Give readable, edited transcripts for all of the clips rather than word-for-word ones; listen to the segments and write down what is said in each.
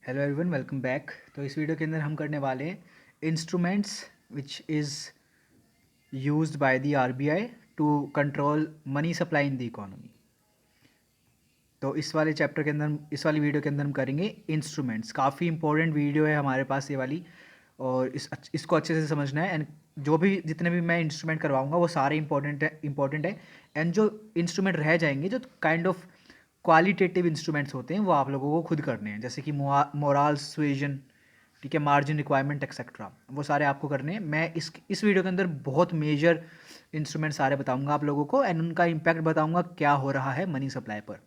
Hello everyone, welcome back. तो इस video के अंदर हम करने वाले हैं instruments which is used by the RBI to control money supply in the economy. तो इस वाले चैप्टर के अंदर, इस वाली वीडियो के अंदर हम करेंगे इंस्ट्रूमेंट्स। काफ़ी इंपॉर्टेंट वीडियो है हमारे पास ये वाली, और इसको अच्छे से समझना है। एंड जो भी जितने भी मैं इंस्ट्रूमेंट करवाऊंगा वो सारे इंपॉर्टेंट है। एंड जो इंस्ट्रूमेंट रह जाएंगे, जो काइंड ऑफ क्वालिटेटिव इंस्ट्रूमेंट्स होते हैं, वो आप लोगों को खुद करने हैं, जैसे कि मोराल सुएजन, ठीक है, मार्जिन रिक्वायरमेंट एक्सेट्रा, वो सारे आपको करने हैं। मैं इस वीडियो के अंदर बहुत मेजर इंस्ट्रूमेंट सारे बताऊंगा आप लोगों को, एंड उनका इम्पैक्ट बताऊंगा क्या हो रहा है मनी सप्लाई पर,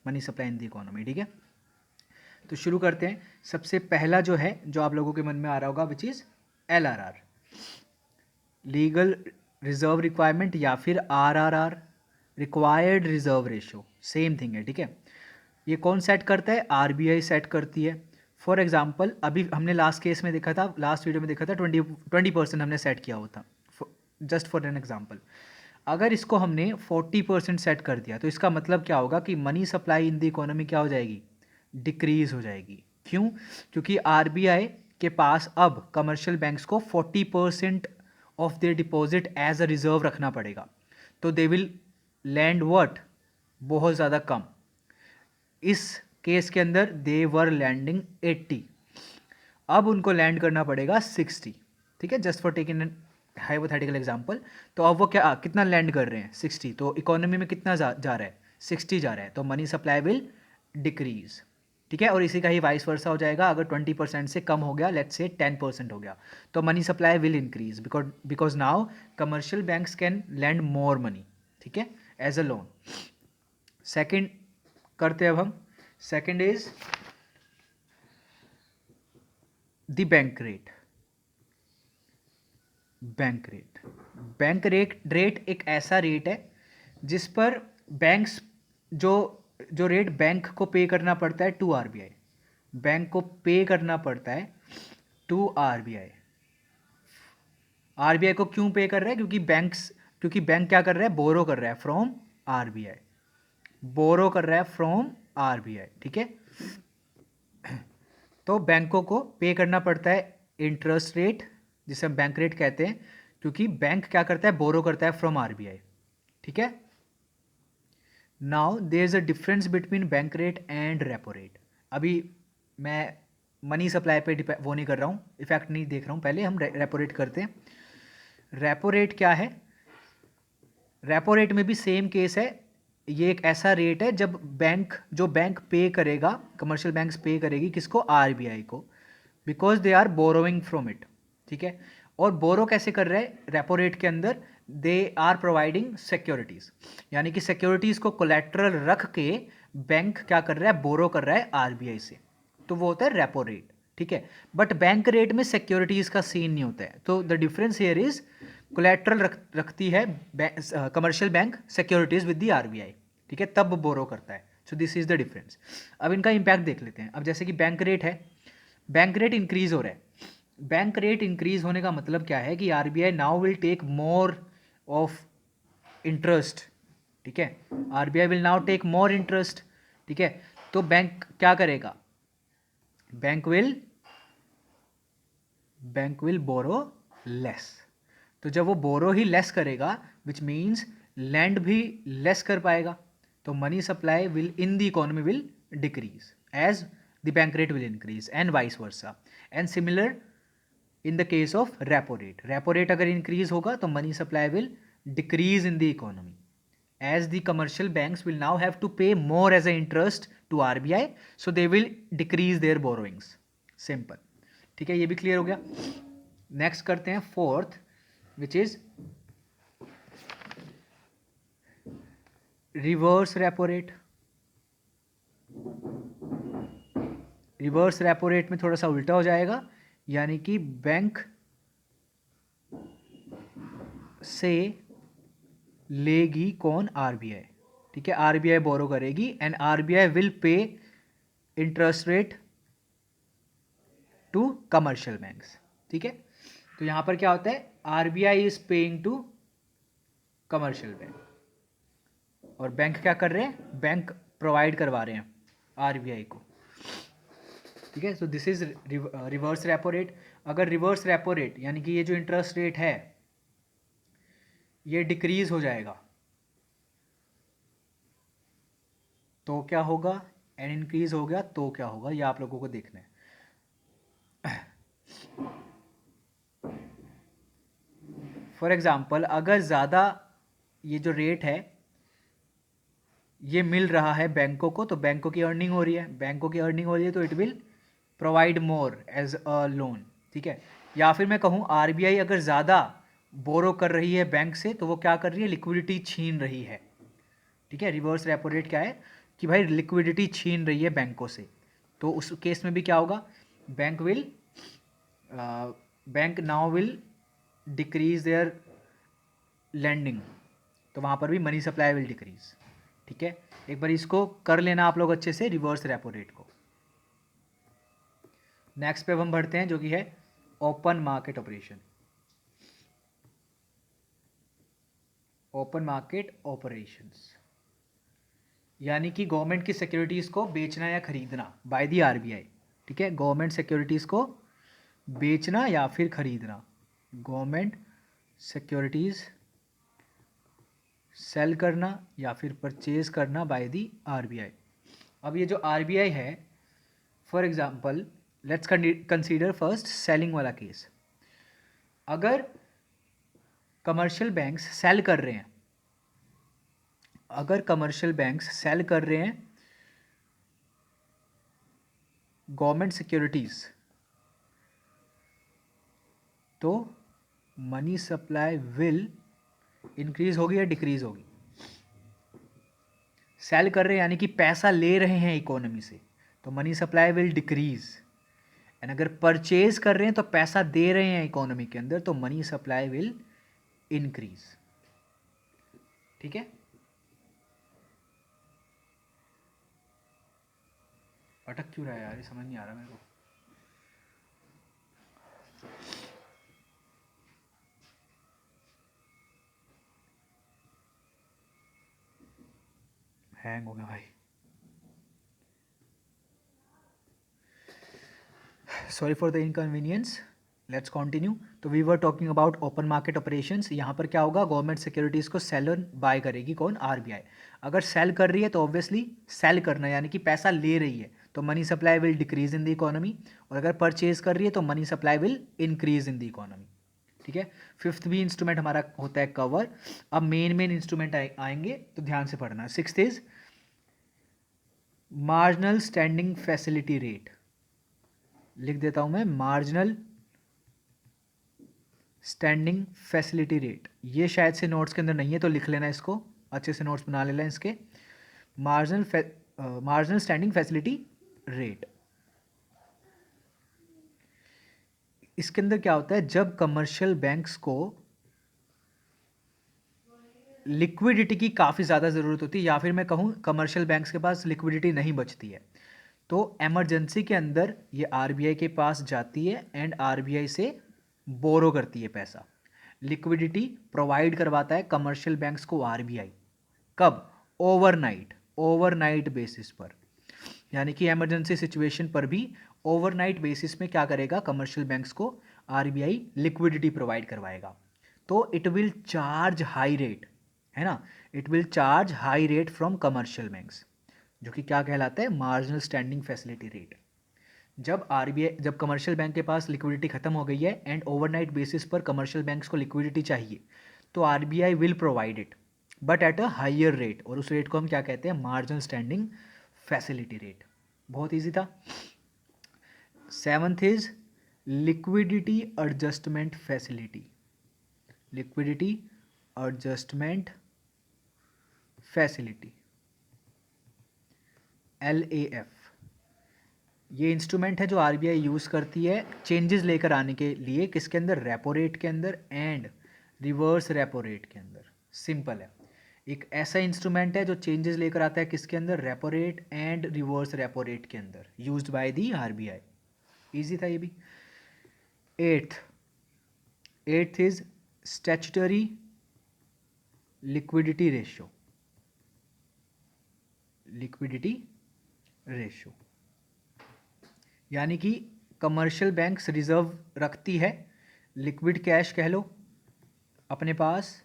money supply in the economy. ठीक है, तो शुरू करते हैं। सबसे पहला जो है, जो आप लोगों के मन में आ रहा होगा, which is LRR, legal reserve requirement, या फिर RRR, required reserve ratio, same thing है। ठीक है, ये कौन सेट करता है? RBI सेट करती है। फॉर एग्जाम्पल, अभी हमने लास्ट केस में देखा था, लास्ट वीडियो में देखा था, 20% हमने सेट किया हुआ था, जस्ट फॉर एन एग्जाम्पल। अगर इसको हमने 40% सेट कर दिया, तो इसका मतलब क्या होगा कि money supply in the economy क्या हो जाएगी? डिक्रीज हो जाएगी। क्यों? क्योंकि RBI के पास अब कमर्शियल बैंक्स को 40% of their deposit as a reserve रखना पड़ेगा। तो दे विल लैंड व्हाट? बहुत ज़्यादा कम। इस केस के अंदर दे वर लैंडिंग 80, अब उनको लैंड करना पड़ेगा 60। ठीक है, just for taking an hypothetical example. तो अब वो क्या कितना लैंड कर रहे हैं? 60। तो इकोनॉमी में कितना जा रहा है? 60 जा रहा है। तो मनी सप्लाई विल डिक्रीज। ठीक है, और इसी का ही वाइस वर्सा हो जाएगा। अगर 20% से कम हो गया, लेट्स से 10% हो गया, तो money supply will increase, because now commercial banks can land more money, ठीक है, एज अ लोन। सेकेंड करते हैं अब हम। Second is the bank rate. Bank rate एक ऐसा रेट है जिस पर बैंक्स, जो जो रेट बैंक को पे करना पड़ता है टू आरबीआई, बैंक को पे करना पड़ता है टू आरबीआई। आरबीआई को क्यों पे कर रहा है? क्योंकि बैंक क्या कर रहा है? बोरो कर रहा है फ्रॉम आरबीआई, बोरो कर रहा है फ्रॉम आरबीआई। ठीक है, तो बैंकों को पे करना पड़ता है इंटरेस्ट रेट, जिसे हम बैंक रेट कहते हैं, क्योंकि बैंक क्या करता है? बोरो करता है फ्रॉम आरबीआई। ठीक है, now there is a difference between bank rate and repo rate. अभी मैं मनी सप्लाई पे वो नहीं कर रहा हूँ, इफेक्ट नहीं देख रहा हूँ, पहले हम रेपो रेट करते हैं। रेपो रेट क्या है? रेपो रेट में भी सेम केस है। ये एक ऐसा रेट है जब बैंक पे करेगा, कमर्शियल बैंक्स पे करेगी किसको? आरबीआई को, because they are borrowing from it. ठीक है, और बोरो कैसे कर रहे हैं रेपो रेट के अंदर? दे आर प्रोवाइडिंग सिक्योरिटीज, यानी कि सिक्योरिटीज को कोलेट्रल रख के बैंक क्या कर रहा है? बोरो कर रहा है आरबीआई से, तो वो होता है रेपो रेट। ठीक है, बट बैंक रेट में सिक्योरिटीज का सीन नहीं होता है। तो the difference here is collateral रखती है commercial bank securities with the RBI, ठीक है, तब बोरो करता है। So this is the difference. अब इनका इंपैक्ट देख लेते हैं। अब जैसे कि बैंक रेट है, बैंक रेट इंक्रीज हो रहा है। बैंक रेट इंक्रीज होने का मतलब क्या है? कि RBI now will take more of interest. ठीक है, RBI will now take more interest. ठीक है, तो बैंक क्या करेगा? Bank will borrow less. तो जब वो बोरो ही लेस करेगा, विच मीन्स लैंड भी लेस कर पाएगा, तो money supply will in the economy will decrease as the bank rate will increase, and vice versa. And similar in the case of repo rate. Repo rate अगर increase होगा तो money supply will decrease in the economy, as the commercial banks will now have to pay more as an interest to RBI, so they will decrease their borrowings. Simple. ठीक है, ये भी clear हो गया। Next करते हैं fourth, which is reverse repo rate. Reverse repo rate में थोड़ा सा उल्टा हो जाएगा, यानी कि बैंक से लेगी कौन? आरबीआई। ठीक है, आरबीआई बोरो करेगी and RBI will pay interest rate to commercial banks. ठीक है, तो यहां पर क्या होता है? RBI is paying to commercial bank, और बैंक क्या कर रहे हैं? बैंक प्रोवाइड करवा रहे हैं आरबीआई को। ठीक है। So this is reverse repo rate. अगर रिवर्स रेपो रेट यानी कि ये जो इंटरेस्ट रेट है ये डिक्रीज हो जाएगा तो क्या होगा, एंड इंक्रीज हो गया तो क्या होगा, ये आप लोगों को देखना है। फॉर एग्जाम्पल अगर ज़्यादा ये जो रेट है ये मिल रहा है बैंकों को, तो बैंकों की अर्निंग हो रही है, बैंकों की अर्निंग हो रही है तो it will provide more as a loan. ठीक है। या फिर मैं कहूँ आरबीआई अगर ज़्यादा बोरो कर रही है बैंक से तो वो क्या कर रही है, लिक्विडिटी छीन रही है। ठीक है। रिवर्स रेपो रेट क्या है कि भाई लिक्विडिटी छीन रही है बैंकों से, तो उस केस में भी क्या होगा, bank will bank now will decrease their lending, तो वहाँ पर भी मनी सप्लाई विल डिक्रीज। ठीक है। एक बार इसको कर लेना आप लोग अच्छे से, रिवर्स रेपो रेट को। नेक्स्ट पे अब हम बढ़ते हैं जो कि है open market operation. Open market operations यानी कि गवर्नमेंट की सिक्योरिटीज़ को बेचना या खरीदना बाय द आरबीआई। ठीक है। गवर्नमेंट सिक्योरिटीज़ को बेचना या फिर खरीदना, गवर्नमेंट सिक्योरिटीज़ सेल करना या फिर परचेज करना बाय दी आरबीआई। अब ये जो आरबीआई है, for example let's consider first selling वाला केस। अगर कमर्शियल बैंक्स सेल कर रहे हैं, अगर कमर्शियल बैंक्स सेल कर रहे हैं गवर्नमेंट सिक्योरिटीज़, तो मनी सप्लाई विल इंक्रीज होगी या डिक्रीज होगी। सेल कर रहे हैं यानी कि पैसा ले रहे हैं इकोनॉमी से, तो money supply will decrease. And अगर परचेज कर रहे हैं तो पैसा दे रहे हैं इकोनॉमी के अंदर, तो मनी सप्लाई विल इंक्रीज। ठीक है। अटक क्यों रहा है यार, ये समझ नहीं आ रहा मेरे को। हैंग हो गया भाई, sorry for the inconvenience. Let's continue. तो we were talking about open market operations. यहाँ पर क्या होगा, गवर्नमेंट सिक्योरिटीज़ को सेल और बाय करेगी कौन, आरबीआई। अगर सेल कर रही है तो ऑब्वियसली सेल करना यानी कि पैसा ले रही है, तो money supply will decrease in the economy. और अगर परचेज कर रही है तो money supply will increase in the economy. ठीक है। फिफ्थ भी इंस्ट्रूमेंट हमारा होता है कवर। अब मेन इंस्ट्रूमेंट आएंगे तो ध्यान से पढ़ना। Sixth is marginal standing facility rate. लिख देता हूं मैं, मार्जिनल स्टैंडिंग फैसिलिटी रेट। ये शायद से नोट्स के अंदर नहीं है तो लिख लेना इसको, अच्छे से नोट्स बना लेना इसके। मार्जिनल स्टैंडिंग फैसिलिटी रेट, इसके अंदर क्या होता है, जब कमर्शियल बैंक्स को लिक्विडिटी की काफ़ी ज़्यादा ज़रूरत होती है, या फिर मैं कहूँ कमर्शियल बैंक्स के पास लिक्विडिटी नहीं बचती है, तो एमरजेंसी के अंदर ये आरबीआई के पास जाती है एंड आरबीआई से बोरो करती है पैसा। लिक्विडिटी प्रोवाइड करवाता है कमर्शियल बैंक्स को आरबीआई। कब, ओवरनाइट, ओवरनाइट बेसिस पर, यानी कि इमरजेंसी सिचुएशन पर भी ओवरनाइट बेसिस में क्या करेगा, कमर्शियल बैंक्स को आरबीआई लिक्विडिटी प्रोवाइड करवाएगा। तो it will charge high rate, है ना, it will charge high rate from commercial banks, जो कि क्या कहलाता है, मार्जिनल स्टैंडिंग फैसिलिटी रेट। जब कमर्शियल बैंक के पास लिक्विडिटी खत्म हो गई है एंड ओवरनाइट बेसिस पर कमर्शियल बैंक्स को लिक्विडिटी चाहिए, तो RBI will provide it but at a higher rate, और उस रेट को हम क्या कहते हैं, मार्जिनल स्टैंडिंग फैसिलिटी रेट। बहुत ईजी था। Seventh is liquidity adjustment facility, liquidity adjustment facility, LAF। ये इंस्ट्रूमेंट है जो आरबीआई यूज़ करती है चेंजेस लेकर आने के लिए, किसके अंदर, रेपो रेट के अंदर एंड रिवर्स रेपो रेट के अंदर। सिंपल है, एक ऐसा इंस्ट्रूमेंट है जो चेंजेस लेकर आता है किसके अंदर, repo rate and reverse repo rate के अंदर, used by the RBI. Easy था ये भी। Eighth eighth is statutory liquidity ratio, liquidity ratio. यानी कि कमर्शियल बैंक्स रिजर्व रखती है, लिक्विड कैश कह लो अपने पास,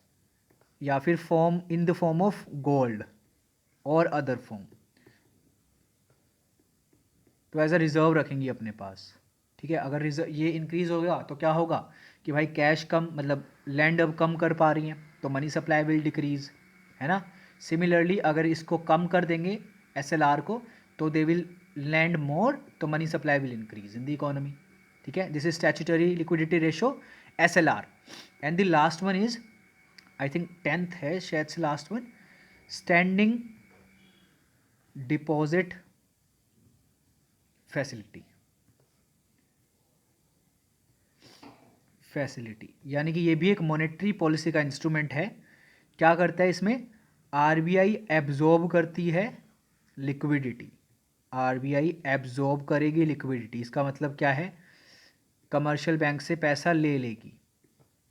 या फिर form in the form of gold और अदर फॉर्म, तो एज अ रिजर्व रखेंगी अपने पास। ठीक है, अगर रिजर्व ये इंक्रीज होगा तो क्या होगा कि भाई कैश कम, मतलब लैंड अब कम कर पा रही हैं तो मनी सप्लाई विल डिक्रीज, है ना। सिमिलरली अगर इसको कम कर देंगे एसएलआर को तो दे विल लैंड मोर, तो money supply will increase in the economy. ठीक है, this is statutory liquidity ratio SLR. And the last one is, I think 10th है शायद से last one, standing deposit facility. यानी कि ये भी एक मॉनेटरी पॉलिसी का इंस्ट्रूमेंट है। क्या करता है इसमें, आरबीआई एब्जॉर्ब करती है लिक्विडिटी, आरबीआई एब्जॉर्ब करेगी लिक्विडिटी। इसका मतलब क्या है, कमर्शियल बैंक से पैसा ले लेगी।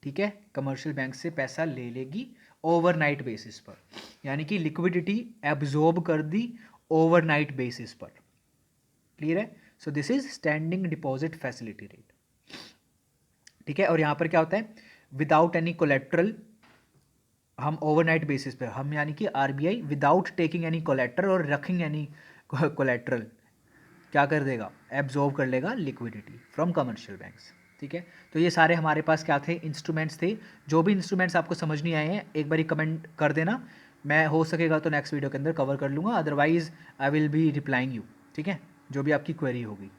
ठीक है, कमर्शियल बैंक से पैसा ले लेगी ओवरनाइट बेसिस पर, यानी कि लिक्विडिटी एब्जॉर्ब कर दी ओवरनाइट बेसिस पर। क्लियर है, so this is standing deposit facility rate. ठीक है, और यहाँ पर क्या होता है, विदाउट एनी कोलेट्रल, हम ओवरनाइट बेसिस पे हम, यानी कि RBI without taking any collateral और रखिंग एनी कोलेट्रल क्या कर देगा, एब्जॉर्ब कर लेगा लिक्विडिटी फ्रॉम कमर्शियल बैंक्स। ठीक है, तो ये सारे हमारे पास क्या थे, इंस्ट्रूमेंट्स थे। जो भी इंस्ट्रूमेंट्स आपको समझ नहीं आए हैं एक बार कमेंट कर देना, मैं हो सकेगा तो नेक्स्ट वीडियो के अंदर कवर कर लूँगा, otherwise I will be replying you. ठीक है, जो भी आपकी क्वेरी होगी।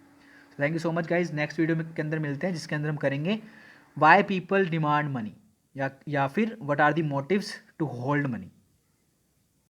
Thank you so much guys, next video के अंदर मिलते हैं जिसके अंदर हम करेंगे वाई पीपल डिमांड मनी, या फिर what are the motives to hold money.